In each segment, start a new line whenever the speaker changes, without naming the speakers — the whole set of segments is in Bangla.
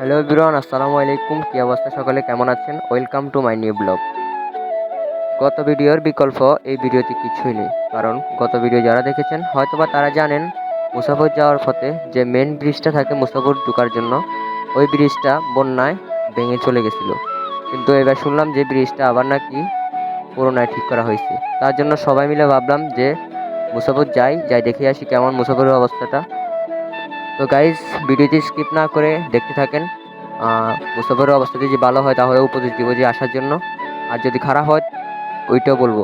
হ্যালো এভরিওয়ান, আসসালামু আলাইকুম। কি অবস্থা, সকলে কেমন আছেন? Welcome to my new blog. গত ভিডিওর বিকল্প এই ভিডিওতে কিছুই নেই, কারণ গত ভিডিও যারা দেখেছেন হয়তোবা তারা জানেন মুসাফর যাওয়ার পথে যে মেন ব্রিজটা থাকে মুসাফর ঢোকার জন্য, ওই ব্রিজটা বন্যায় ভেঙে চলে গেছিলো। কিন্তু এবার শুনলাম যে ব্রিজটা আবার নাকি পুরোনায় ঠিক করা হয়েছে। তার জন্য সবাই মিলে ভাবলাম যে মুসাফর যাই দেখে আসি কেমন মুসাফরের অবস্থাটা। তো গাইজ, ভিডিওটি স্কিপ না করে দেখতে থাকেন। মুসাফরের অবস্থা যদি ভালো হয় তাহলে উপদেশ দিব যে আসার জন্য, আর যদি খারাপ হয় ওইটাও বলবো।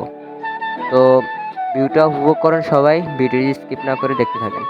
তো ভিডিওটা উপভোগ করেন সবাই, ভিডিওটি স্কিপ না করে দেখতে থাকেন।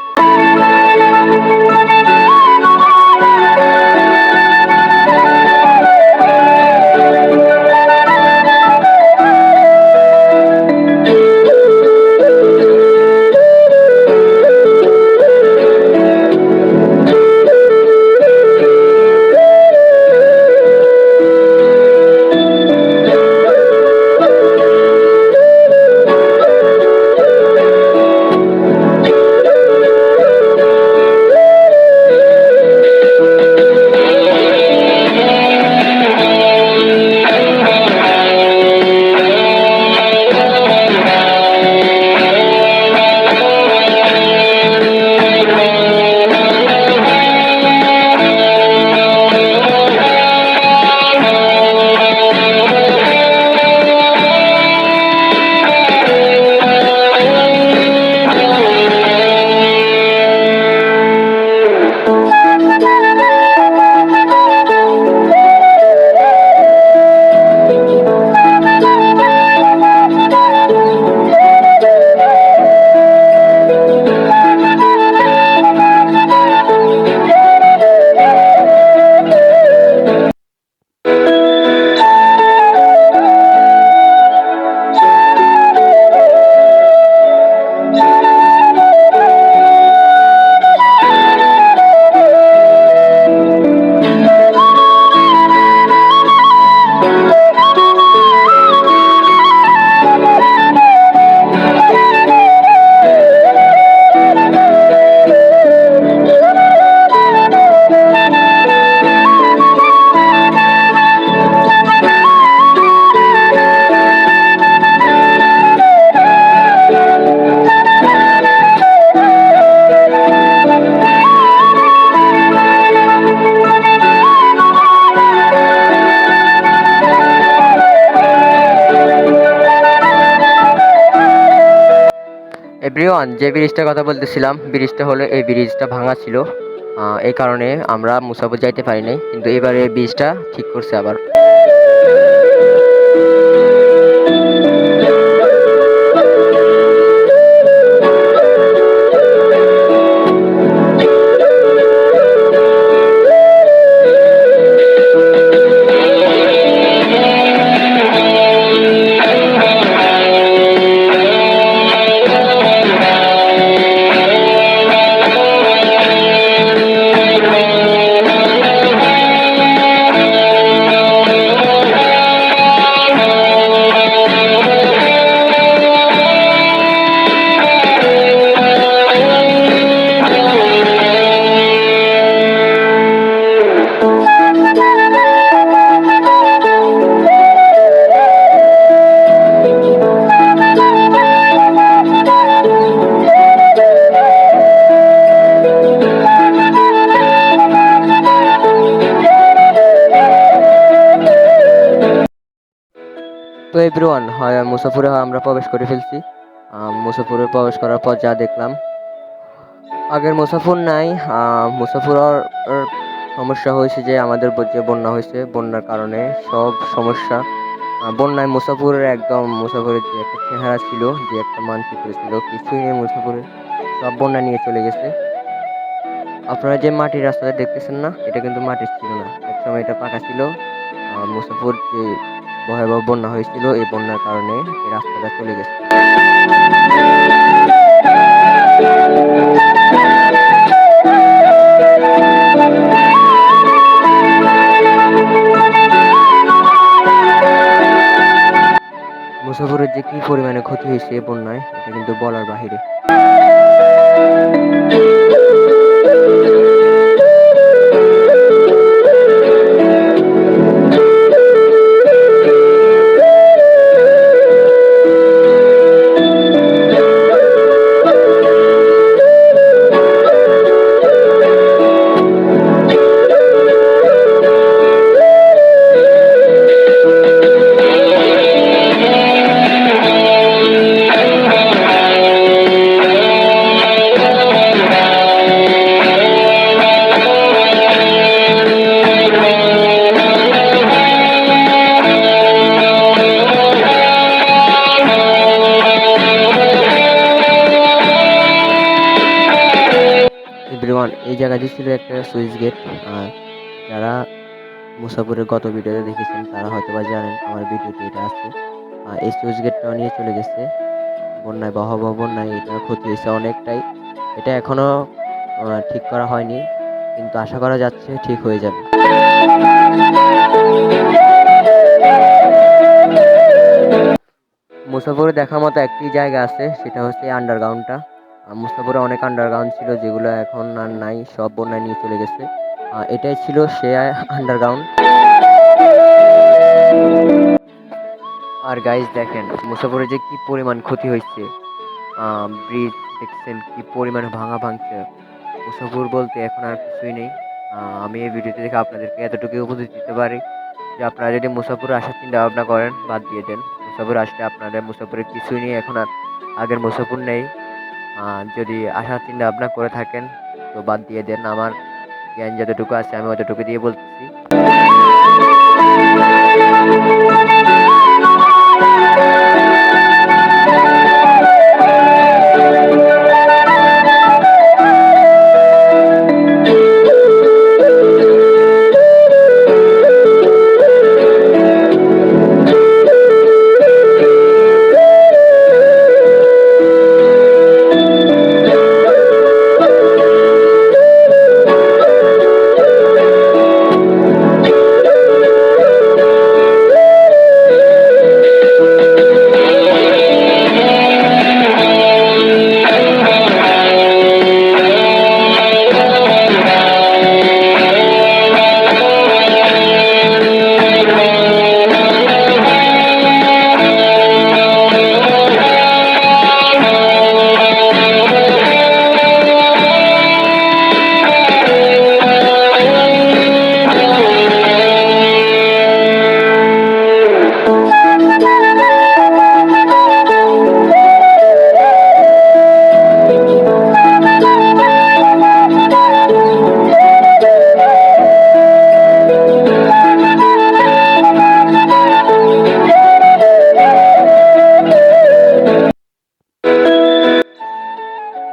এভরিওয়ান, যে ব্রিজটার কথা বলতেছিলাম, ব্রিজটা হলো এই ব্রিজটা ভাঙা ছিল। এই কারণে আমরা মুসাফর যাইতে পারি নাই, কিন্তু এবারে ব্রিজটা ঠিক করছে আবার। তো এভরিওয়ান, হয় মুসাফরে আমরা প্রবেশ করে ফেলছি। মুসাফরে প্রবেশ করার পর যা দেখলাম, আগের মুসাফর নাই। মুসাফর সমস্যা হয়েছে যে আমাদের যে বন্যা হয়েছে, বন্যার কারণে সব সমস্যা। বন্যায় মুসাফরের মুসাফরের যে একটা চেহারা ছিল, যে একটা মানচিত্র ছিল, কিছুই নেই মুসাফরের, সব বন্যা নিয়ে চলে গেছে। আপনারা যে মাটির রাস্তাটা দেখতেছেন না, এটা কিন্তু মাটির ছিল না, একসময় এটা পাকা ছিল। মুসাফর যে ভয়াবহ বন্যা হয়েছিল, এই বন্যার কারণে এই রাস্তাটা চলে গেছে। মুসাফরের যে কি পরিমাণে ক্ষতি হয়েছে এই বন্যায়, এটা কিন্তু বলার বাহিরে। এই জায়গাটি ছিল একটা সুইচ গেট। আর যারা মুসাপুরের গত ভিডিওতে দেখেছেন তারা হয়তো বা জানেন আমার ভিডিওতে এটা আছে। এই সুইচ গেটটাও নিয়ে চলে গেছে বন্যায়, বহাবহ বন্যায় এটা ক্ষতি হয়েছে অনেকটাই। এটা এখনো ঠিক করা হয়নি, কিন্তু আশা করা যাচ্ছে ঠিক হয়ে যাবে। মুসাফরে দেখার মতো একটি জায়গা আছে, সেটা হচ্ছে আন্ডারগ্রাউন্ডটা। মুসাফরে অনেক আন্ডারগ্রাউন্ড ছিল যেগুলো এখন আর নাই, সব বন্যায় নিয়ে চলে গেছে। এটাই ছিল সে আন্ডারগ্রাউন্ড। আর গাইজ দেখেন মুসাফরে যে কি পরিমাণ ক্ষতি হয়েছে, ব্রিজ দেখছেন কি পরিমাণে ভাঙা ভাঙছে। মুসাফর বলতে এখন আর কিছুই নেই। আমি এই ভিডিওতে দেখে আপনাদেরকে এতটুকু উপদেশ দিতে পারি যে আপনারা যদি মুসাফরে আসার চিন্তা ভাবনা করেন বাদ দিয়ে দেন। মুসাফরে আসলে আপনাদের মুসাফরে কিছুই নেই, এখন আর আগের মুসাফর নেই। যদি আসার চিন্তা ভাবনা করে থাকেন তো বাদ দিয়ে দেন। আমার জ্ঞান যতটুকু আছে আমি অতটুকু দিয়ে বলতেছি।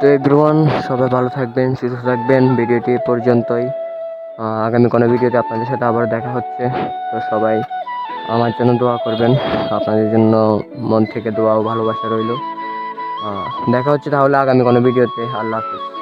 তো এভরিওয়ান, সবাই ভালো থাকবেন, সুস্থ থাকবেন। ভিডিওটি এ পর্যন্তই। আগামী কোনো ভিডিওতে আপনাদের সাথে আবার দেখা হচ্ছে। তো সবাই আমার জন্য দোয়া করবেন। আপনাদের জন্য মন থেকে দোয়া ও ভালোবাসা রইল। দেখা হচ্ছে তাহলে আগামী কোনো ভিডিওতে। আল্লাহ হাফেজ।